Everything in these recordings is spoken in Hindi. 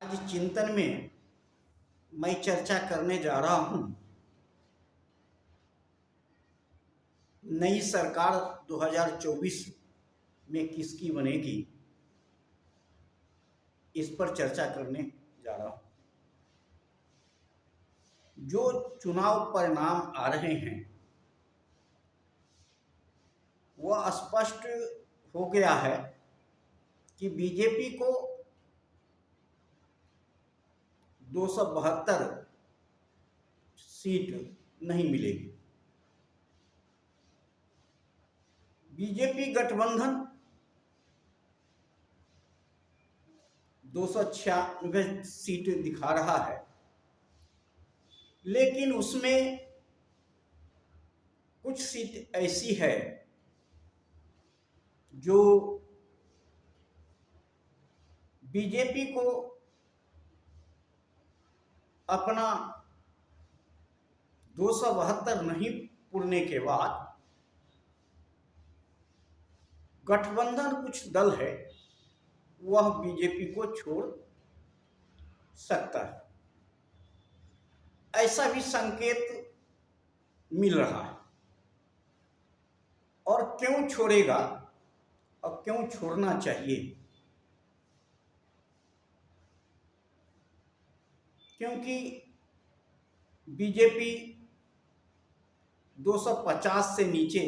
आज चिंतन में मैं चर्चा करने जा रहा हूं नई सरकार 2024 में किसकी बनेगी, इस पर चर्चा करने जा रहा हूं। जो चुनाव परिणाम आ रहे हैं वह स्पष्ट हो गया है कि बीजेपी को 272 सीट नहीं मिलेगी। बीजेपी गठबंधन 296 सीट दिखा रहा है, लेकिन उसमें कुछ सीट ऐसी है जो बीजेपी को अपना 272 नहीं पुरने के बाद गठबंधन कुछ दल है वह बीजेपी को छोड़ सकता है, ऐसा भी संकेत मिल रहा है। और क्यों छोड़ेगा और क्यों छोड़ना चाहिए, क्योंकि बीजेपी 250 से नीचे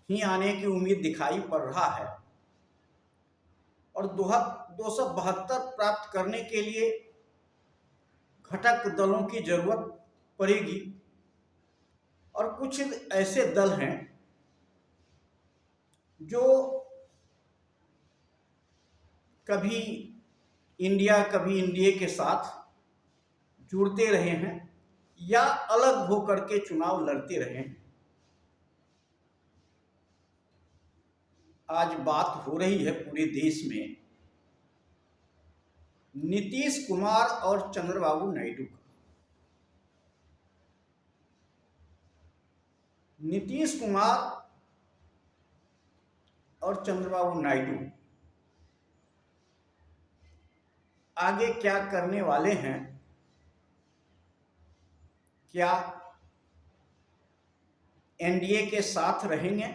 ही आने की उम्मीद दिखाई पड़ रहा है और 272 प्राप्त करने के लिए घटक दलों की जरूरत पड़ेगी। और कुछ ऐसे दल हैं जो कभी इंडिया कभी एनडीए के साथ जुड़ते रहे हैं या अलग होकर के चुनाव लड़ते रहे हैं। आज बात हो रही है पूरे देश में नीतीश कुमार और चंद्रबाबू नायडू का। नीतीश कुमार और चंद्रबाबू नायडू आगे क्या करने वाले हैं, क्या एनडीए के साथ रहेंगे,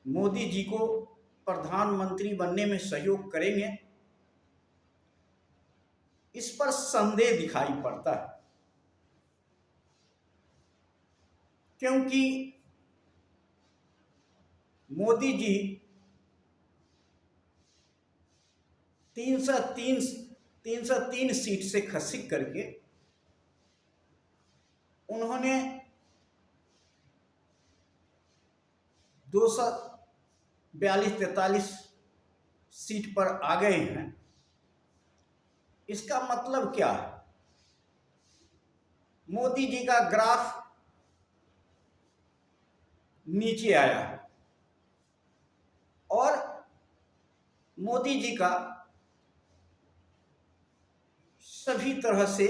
मोदी जी को प्रधानमंत्री बनने में सहयोग करेंगे, इस पर संदेह दिखाई पड़ता है। क्योंकि मोदी जी 303 सीट से खसीक करके उन्होंने 242-43 सीट पर आ गए हैं। इसका मतलब क्या है? मोदी जी का ग्राफ नीचे आया है और मोदी जी का सभी तरह से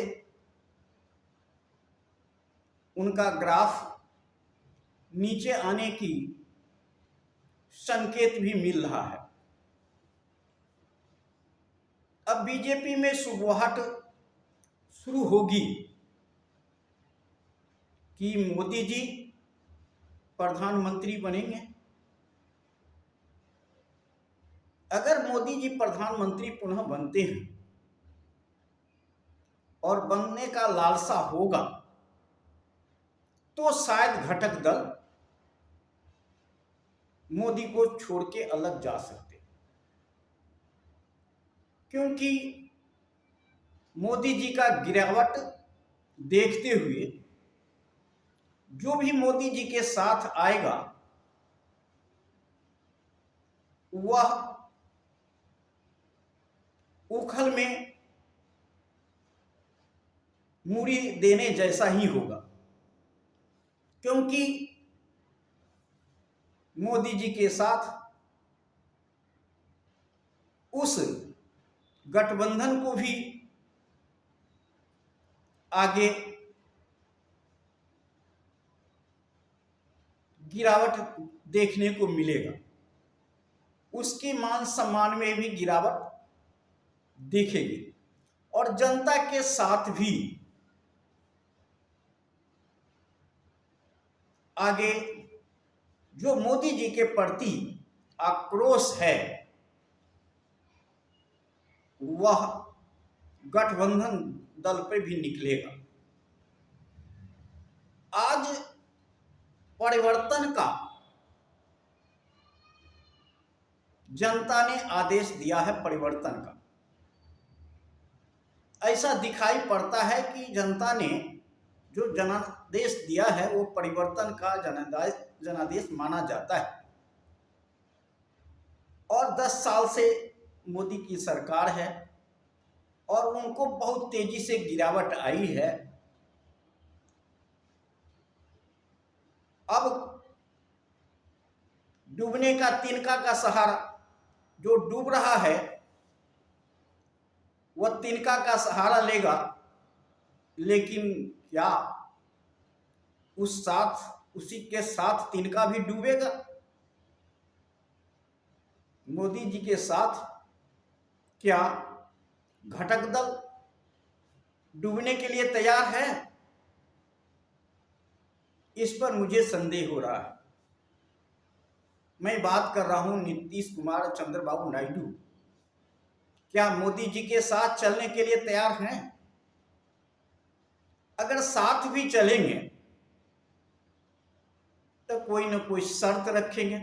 उनका ग्राफ नीचे आने की संकेत भी मिल रहा है। अब बीजेपी में सुगबुगाहट शुरू होगी कि मोदी जी प्रधानमंत्री बनेंगे। अगर मोदी जी प्रधानमंत्री पुनः बनते हैं और बनने का लालसा होगा तो शायद घटक दल मोदी को छोड़ के अलग जा सकते, क्योंकि मोदी जी का गिरावट देखते हुए जो भी मोदी जी के साथ आएगा वह उखल में मूड़ी देने जैसा ही होगा। क्योंकि मोदी जी के साथ उस गठबंधन को भी आगे गिरावट देखने को मिलेगा। उसकी मान सम्मान में भी गिरावट दिखेगी और जनता के साथ भी आगे जो मोदी जी के प्रति आक्रोश है वह गठबंधन दल पे भी निकलेगा। आज परिवर्तन का जनता ने आदेश दिया है, परिवर्तन का ऐसा दिखाई पड़ता है कि जनता ने जो जनादेश दिया है वो परिवर्तन का जनादेश माना जाता है। और 10 साल से मोदी की सरकार है और उनको बहुत तेजी से गिरावट आई है। अब डूबने का तिनका का सहारा, जो डूब रहा है वह तिनका का सहारा लेगा, लेकिन क्या उसी के साथ तिनका भी डूबेगा? मोदी जी के साथ क्या घटक दल डूबने के लिए तैयार है? इस पर मुझे संदेह हो रहा है। मैं बात कर रहा हूं नीतीश कुमार चंद्रबाबू नायडू, क्या मोदी जी के साथ चलने के लिए तैयार हैं? अगर साथ भी चलेंगे तो कोई ना कोई शर्त रखेंगे,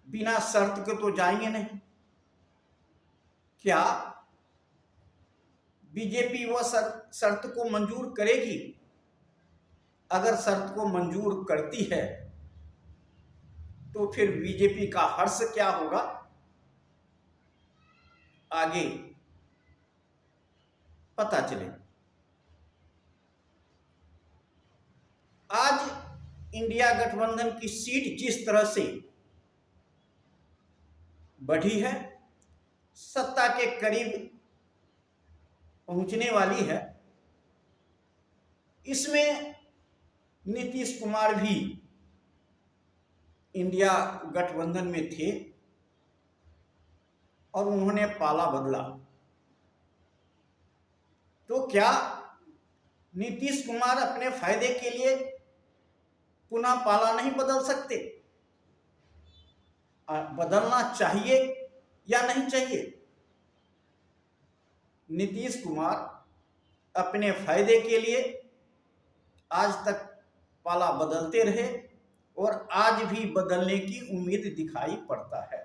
बिना शर्त के तो जाएंगे नहीं। क्या बीजेपी वह शर्त को मंजूर करेगी? अगर शर्त को मंजूर करती है तो फिर बीजेपी का हर्ष क्या होगा, आगे पता चले। आज इंडिया गठबंधन की सीट जिस तरह से बढ़ी है, सत्ता के करीब पहुंचने वाली है, इसमें नीतीश कुमार भी इंडिया गठबंधन में थे और उन्होंने पाला बदला। तो क्या नीतीश कुमार अपने फायदे के लिए पुनः पाला नहीं बदल सकते? बदलना चाहिए या नहीं चाहिए? नीतीश कुमार अपने फायदे के लिए आज तक पाला बदलते रहे और आज भी बदलने की उम्मीद दिखाई पड़ता है।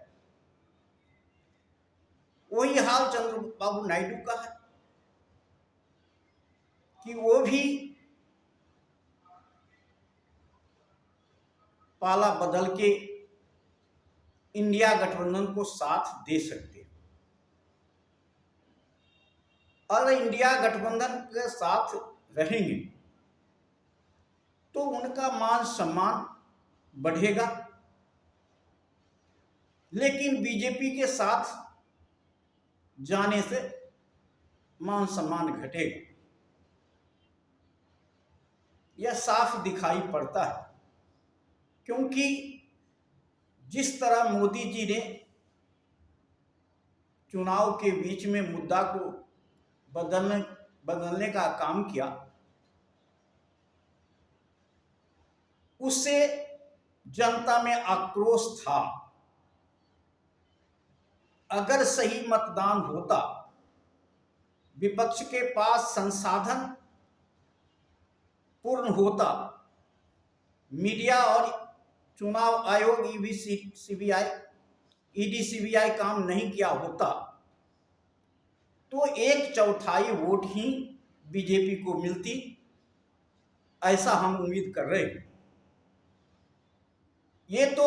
वही हाल चंद्रबाबू नायडू का है कि वो भी पाला बदल के इंडिया गठबंधन को साथ दे सकते हैं। और इंडिया गठबंधन के साथ रहेंगे तो उनका मान सम्मान बढ़ेगा, लेकिन बीजेपी के साथ जाने से मान सम्मान घटेगा। यह साफ दिखाई पड़ता है, क्योंकि जिस तरह मोदी जी ने चुनाव के बीच में मुद्दा को बदलने का काम किया, उससे जनता में आक्रोश था। अगर सही मतदान होता, विपक्ष के पास संसाधन पूर्ण होता, मीडिया और चुनाव आयोग ईडी सीबीआई काम नहीं किया होता, तो 1/4 वोट ही बीजेपी को मिलती, ऐसा हम उम्मीद कर रहे हैं। ये तो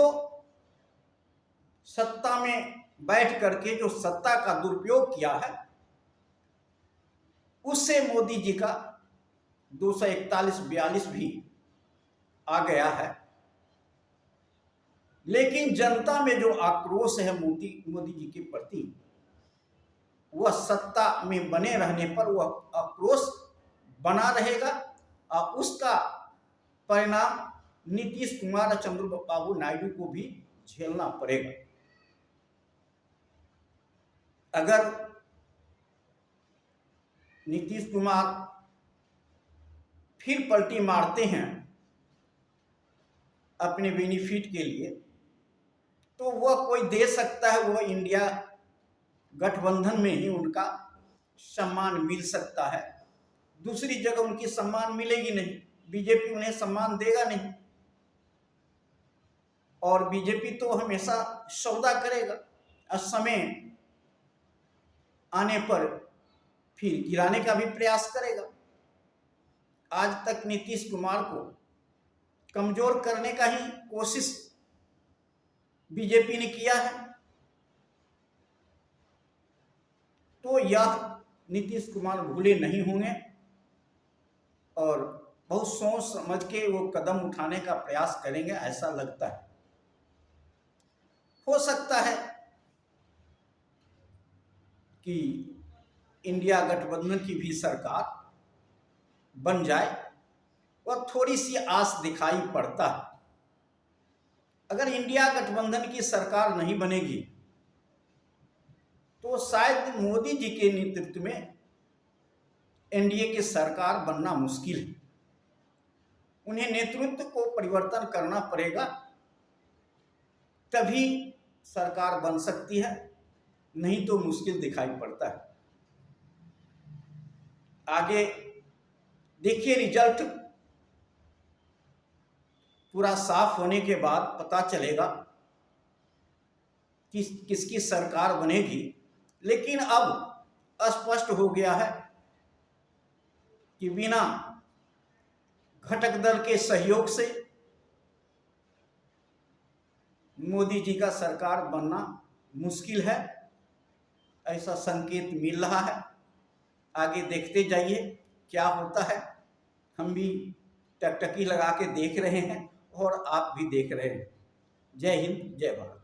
सत्ता में बैठ करके जो सत्ता का दुरुपयोग किया है, उससे मोदी जी का 241-42 भी आ गया है। लेकिन जनता में जो आक्रोश है मोदी जी के प्रति, वह सत्ता में बने रहने पर वह आक्रोश बना रहेगा और उसका परिणाम नीतीश कुमार और चंद्रबाबू नायडू को भी झेलना पड़ेगा। अगर नीतीश कुमार फिर पलटी मारते हैं अपने बेनिफिट के लिए, तो वह कोई दे सकता है, वह इंडिया गठबंधन में ही उनका सम्मान मिल सकता है। दूसरी जगह उनकी सम्मान मिलेगी नहीं, बीजेपी उन्हें सम्मान देगा नहीं। और बीजेपी तो हमेशा सौदा करेगा और समय आने पर फिर गिराने का भी प्रयास करेगा। आज तक नीतीश कुमार को कमजोर करने का ही कोशिश बीजेपी ने किया है। तो यह नीतीश कुमार भूले नहीं होंगे और बहुत सोच समझ के वो कदम उठाने का प्रयास करेंगे, ऐसा लगता है। हो सकता है कि इंडिया गठबंधन की भी सरकार बन जाए, वह थोड़ी सी आस दिखाई पड़ता है। अगर इंडिया गठबंधन की सरकार नहीं बनेगी तो शायद मोदी जी के नेतृत्व में एनडीए की सरकार बनना मुश्किल है। उन्हें नेतृत्व को परिवर्तन करना पड़ेगा, तभी सरकार बन सकती है, नहीं तो मुश्किल दिखाई पड़ता है। आगे देखिए, रिजल्ट पूरा साफ होने के बाद पता चलेगा कि किसकी सरकार बनेगी। लेकिन अब स्पष्ट हो गया है कि बिना घटक दल के सहयोग से मोदी जी का सरकार बनना मुश्किल है, ऐसा संकेत मिल रहा है। आगे देखते जाइए क्या होता है। हम भी टकटकी लगा के देख रहे हैं और आप भी देख रहे हैं। जय हिंद, जय भारत।